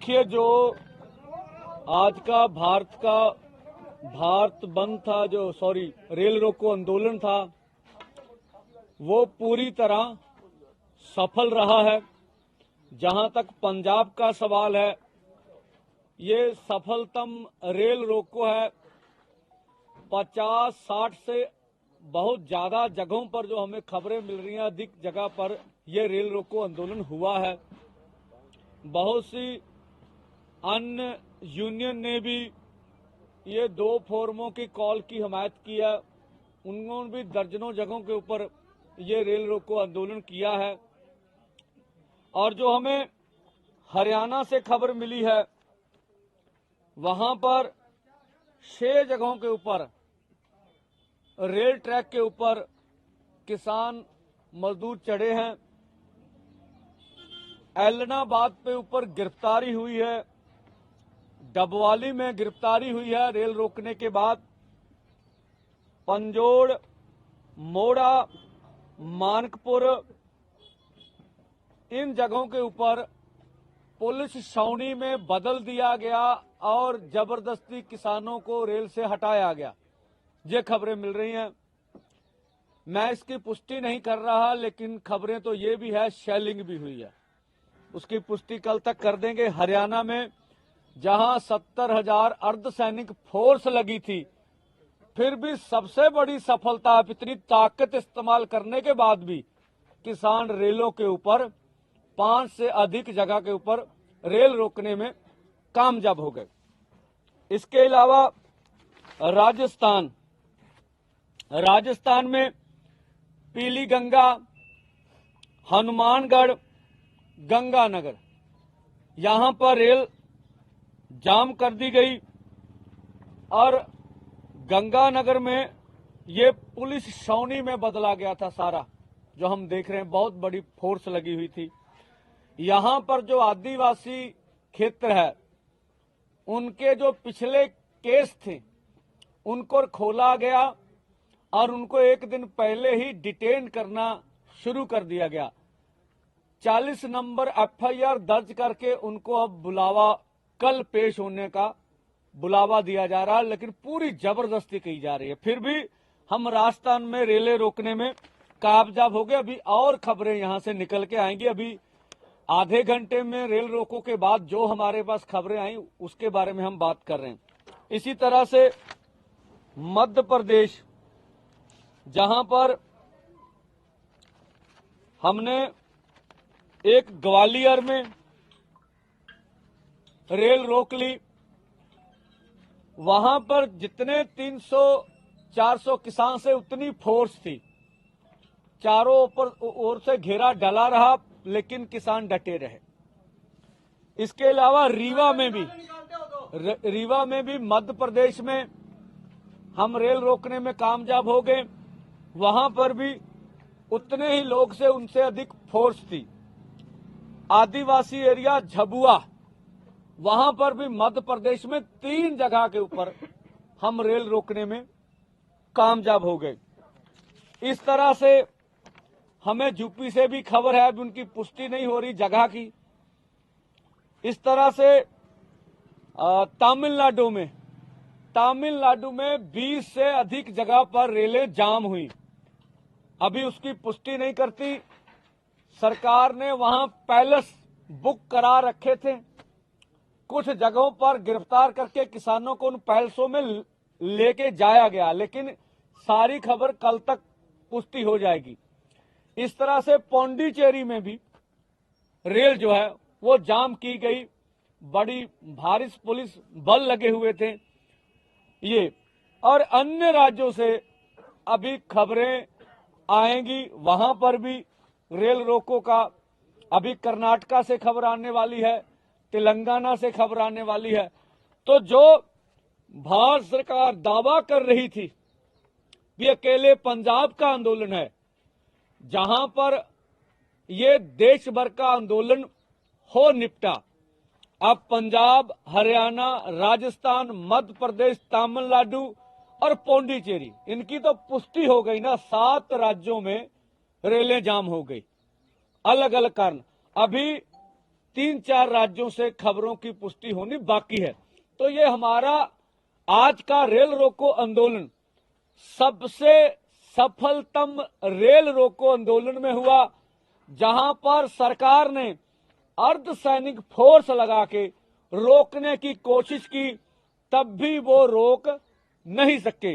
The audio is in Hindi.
देखिए, जो आज का भारत बंद था, रेल रोको आंदोलन था, वो पूरी तरह सफल रहा है। जहां तक पंजाब का सवाल है, ये सफलतम रेल रोको है। 50-60 से बहुत ज्यादा जगहों पर जो हमें खबरें मिल रही हैं, अधिक जगह पर ये रेल रोको आंदोलन हुआ है। बहुत सी अन्य यूनियन ने भी ये 2 फोरमों की कॉल की हिमायत की है। उन्होंने भी दर्जनों जगहों के ऊपर ये रेल रोको आंदोलन किया है। और जो हमें हरियाणा से खबर मिली है, वहां पर 6 जगहों के ऊपर रेल ट्रैक के ऊपर किसान मजदूर चढ़े हैं। एलनाबाद पे ऊपर गिरफ्तारी हुई है, डबवाली में गिरफ्तारी हुई है रेल रोकने के बाद। पंजोड़, मोड़ा, मानकपुर, इन जगहों के ऊपर पुलिस छावनी में बदल दिया गया और जबरदस्ती किसानों को रेल से हटाया गया। ये खबरें मिल रही हैं। मैं इसकी पुष्टि नहीं कर रहा, लेकिन खबरें तो ये भी है शेलिंग भी हुई है। उसकी पुष्टि कल तक कर देंगे। हरियाणा में जहां 70,000 अर्धसैनिक फोर्स लगी थी, फिर भी सबसे बड़ी सफलता, इतनी ताकत इस्तेमाल करने के बाद भी किसान रेलों के ऊपर 5 से अधिक जगह के ऊपर रेल रोकने में कामयाब हो गए। इसके अलावा राजस्थान में पीली गंगा, हनुमानगढ़, गंगानगर, यहां पर रेल जाम कर दी गई। और गंगानगर में ये पुलिस छावनी में बदला गया था सारा, जो हम देख रहे हैं। बहुत बड़ी फोर्स लगी हुई थी। यहां पर जो आदिवासी क्षेत्र है, उनके जो पिछले केस थे, उनको खोला गया और उनको एक दिन पहले ही डिटेन करना शुरू कर दिया गया। 40 नंबर FIR दर्ज करके उनको अब कल पेश होने का बुलावा दिया जा रहा है, लेकिन पूरी जबरदस्ती की जा रही है। फिर भी हम राजस्थान में रेलें रोकने में कामयाब हो गए। अभी और खबरें यहां से निकल के आएंगी। अभी आधे घंटे में रेल रोको के बाद जो हमारे पास खबरें आई, उसके बारे में हम बात कर रहे हैं। इसी तरह से मध्य प्रदेश, जहां पर हमने एक ग्वालियर में रेल रोक ली, वहां पर जितने 300-400 किसान से उतनी फोर्स थी। चारों ओर से घेरा डला रहा, लेकिन किसान डटे रहे। इसके अलावा रीवा में भी मध्य प्रदेश में हम रेल रोकने में कामयाब हो गए। वहां पर भी उतने ही लोग से उनसे अधिक फोर्स थी। आदिवासी एरिया झबुआ, वहां पर भी मध्य प्रदेश में 3 जगह के ऊपर हम रेल रोकने में कामयाब हो गए। इस तरह से हमें यूपी से भी खबर है, अभी उनकी पुष्टि नहीं हो रही जगह की। इस तरह से तमिलनाडु में 20 से अधिक जगह पर रेलें जाम हुई। अभी उसकी पुष्टि नहीं करती। सरकार ने वहां पैलेस बुक करा रखे थे। कुछ जगहों पर गिरफ्तार करके किसानों को उन पैलेसों में लेके जाया गया, लेकिन सारी खबर कल तक पुष्टि हो जाएगी। इस तरह से पौंडीचेरी में भी रेल जो है वो जाम की गई। बड़ी भारी पुलिस बल लगे हुए थे। ये और अन्य राज्यों से अभी खबरें आएंगी, वहां पर भी रेल रोको का। अभी कर्नाटका से खबर आने वाली है, तेलंगाना से खबर आने वाली है। तो जो भारत सरकार दावा कर रही थी कि अकेले पंजाब का आंदोलन है, जहां पर ये देश भर का आंदोलन हो निपटा, अब पंजाब, हरियाणा, राजस्थान, मध्य प्रदेश, तमिलनाडु और पौंडीचेरी, इनकी तो पुष्टि हो गई ना। 7 राज्यों में रेलें जाम हो गई, अलग अलग कारण। अभी 3-4 राज्यों से खबरों की पुष्टि होनी बाकी है। तो ये हमारा आज का रेल रोको आंदोलन सबसे सफलतम रेल रोको आंदोलन में हुआ, जहां पर सरकार ने अर्धसैनिक फोर्स लगा के रोकने की कोशिश की, तब भी वो रोक नहीं सके।